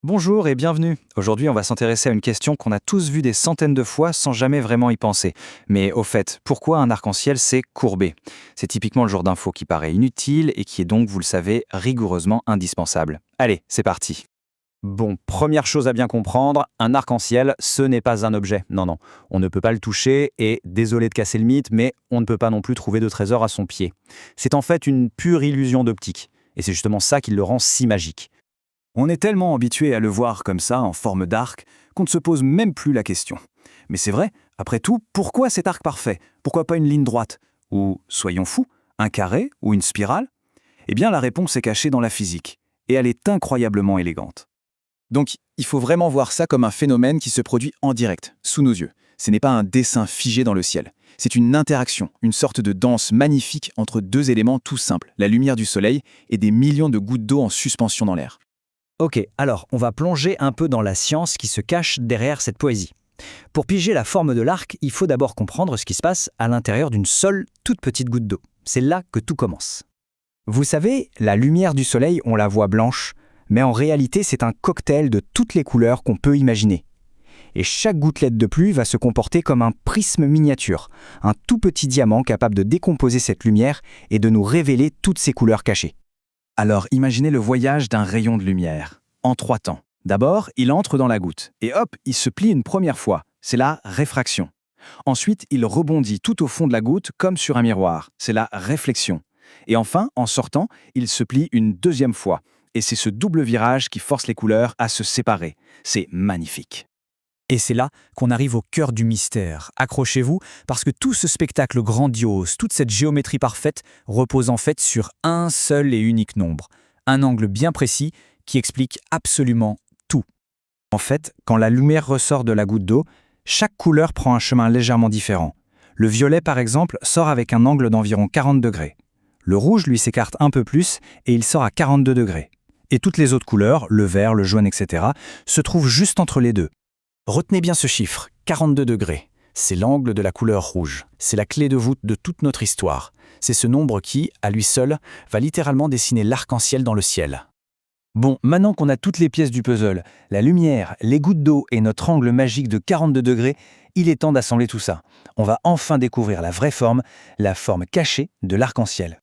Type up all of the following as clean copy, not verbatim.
Bonjour et bienvenue. Aujourd'hui, on va s'intéresser à une question qu'on a tous vue des centaines de fois sans jamais vraiment y penser. Mais au fait, pourquoi un arc-en-ciel s'est courbé? C'est typiquement le genre d'info qui paraît inutile et qui est donc, vous le savez, rigoureusement indispensable. Allez, c'est parti. Bon, première chose à bien comprendre, un arc-en-ciel, ce n'est pas un objet. Non, non, on ne peut pas le toucher et, désolé de casser le mythe, mais on ne peut pas non plus trouver de trésor à son pied. C'est en fait une pure illusion d'optique. Et c'est justement ça qui le rend si magique. On est tellement habitué à le voir comme ça, en forme d'arc, qu'on ne se pose même plus la question. Mais c'est vrai, après tout, pourquoi cet arc parfait? Pourquoi pas une ligne droite? Ou, soyons fous, un carré ou une spirale? Eh bien, la réponse est cachée dans la physique, et elle est incroyablement élégante. Donc, il faut vraiment voir ça comme un phénomène qui se produit en direct, sous nos yeux. Ce n'est pas un dessin figé dans le ciel. C'est une interaction, une sorte de danse magnifique entre deux éléments tout simples, la lumière du soleil et des millions de gouttes d'eau en suspension dans l'air. Ok, alors on va plonger un peu dans la science qui se cache derrière cette poésie. Pour piger la forme de l'arc, il faut d'abord comprendre ce qui se passe à l'intérieur d'une seule toute petite goutte d'eau. C'est là que tout commence. Vous savez, la lumière du soleil, on la voit blanche, mais en réalité c'est un cocktail de toutes les couleurs qu'on peut imaginer. Et chaque gouttelette de pluie va se comporter comme un prisme miniature, un tout petit diamant capable de décomposer cette lumière et de nous révéler toutes ces couleurs cachées. Alors imaginez le voyage d'un rayon de lumière, en 3 temps. D'abord, il entre dans la goutte, et hop, il se plie une première fois, c'est la réfraction. Ensuite, il rebondit tout au fond de la goutte comme sur un miroir, c'est la réflexion. Et enfin, en sortant, il se plie une deuxième fois, et c'est ce double virage qui force les couleurs à se séparer. C'est magnifique. Et c'est là qu'on arrive au cœur du mystère. Accrochez-vous, parce que tout ce spectacle grandiose, toute cette géométrie parfaite, repose en fait sur un seul et unique nombre. Un angle bien précis qui explique absolument tout. En fait, quand la lumière ressort de la goutte d'eau, chaque couleur prend un chemin légèrement différent. Le violet, par exemple, sort avec un angle d'environ 40 degrés. Le rouge, lui, s'écarte un peu plus et il sort à 42 degrés. Et toutes les autres couleurs, le vert, le jaune, etc., se trouvent juste entre les deux. Retenez bien ce chiffre, 42 degrés. C'est l'angle de la couleur rouge. C'est la clé de voûte de toute notre histoire. C'est ce nombre qui, à lui seul, va littéralement dessiner l'arc-en-ciel dans le ciel. Bon, maintenant qu'on a toutes les pièces du puzzle, la lumière, les gouttes d'eau et notre angle magique de 42 degrés, il est temps d'assembler tout ça. On va enfin découvrir la vraie forme, la forme cachée de l'arc-en-ciel.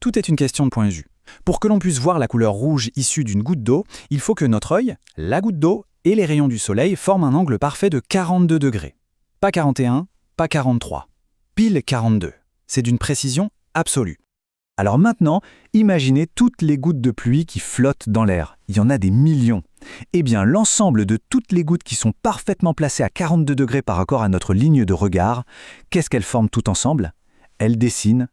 Tout est une question de point de vue. Pour que l'on puisse voir la couleur rouge issue d'une goutte d'eau, il faut que notre œil, la goutte d'eau et les rayons du soleil forment un angle parfait de 42 degrés. Pas 41, pas 43. Pile 42. C'est d'une précision absolue. Alors maintenant, imaginez toutes les gouttes de pluie qui flottent dans l'air. Il y en a des millions. Eh bien, l'ensemble de toutes les gouttes qui sont parfaitement placées à 42 degrés par rapport à notre ligne de regard, qu'est-ce qu'elles forment tout ensemble? Elles dessinent.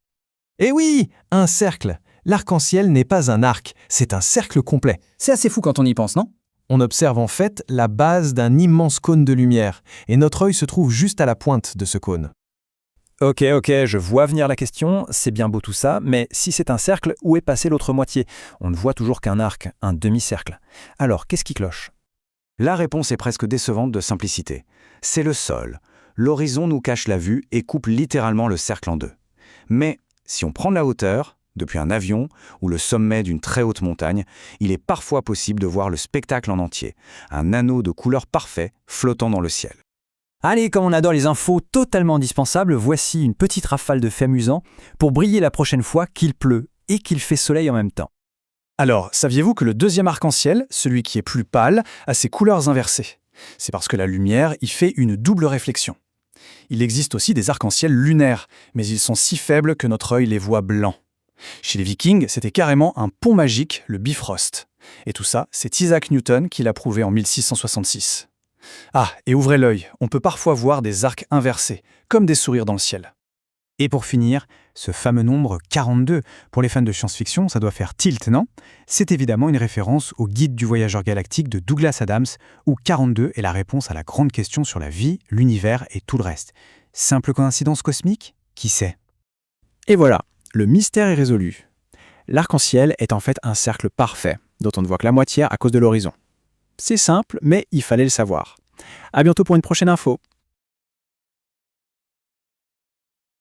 Eh oui, un cercle. L'arc-en-ciel n'est pas un arc, c'est un cercle complet. C'est assez fou quand on y pense, non? On observe en fait la base d'un immense cône de lumière, et notre œil se trouve juste à la pointe de ce cône. Ok, je vois venir la question, c'est bien beau tout ça, mais si c'est un cercle, où est passée l'autre moitié? On ne voit toujours qu'un arc, un demi-cercle. Alors, qu'est-ce qui cloche? La réponse est presque décevante de simplicité. C'est le sol. L'horizon nous cache la vue et coupe littéralement le cercle en deux. Mais si on prend de la hauteur, depuis un avion ou le sommet d'une très haute montagne, il est parfois possible de voir le spectacle en entier, un anneau de couleur parfait flottant dans le ciel. Allez, comme on adore les infos totalement indispensables, voici une petite rafale de faits amusants pour briller la prochaine fois qu'il pleut et qu'il fait soleil en même temps. Alors, saviez-vous que le deuxième arc-en-ciel, celui qui est plus pâle, a ses couleurs inversées? C'est parce que la lumière y fait une double réflexion. Il existe aussi des arcs-en-ciel lunaires, mais ils sont si faibles que notre œil les voit blancs. Chez les Vikings, c'était carrément un pont magique, le Bifrost. Et tout ça, c'est Isaac Newton qui l'a prouvé en 1666. Ah, et ouvrez l'œil, on peut parfois voir des arcs inversés, comme des sourires dans le ciel. Et pour finir, ce fameux nombre 42, pour les fans de science-fiction, ça doit faire tilt, non? C'est évidemment une référence au Guide du voyageur galactique de Douglas Adams, où 42 est la réponse à la grande question sur la vie, l'univers et tout le reste. Simple coïncidence cosmique? Qui sait? Et voilà, le mystère est résolu. L'arc-en-ciel est en fait un cercle parfait, dont on ne voit que la moitié à cause de l'horizon. C'est simple, mais il fallait le savoir. À bientôt pour une prochaine info.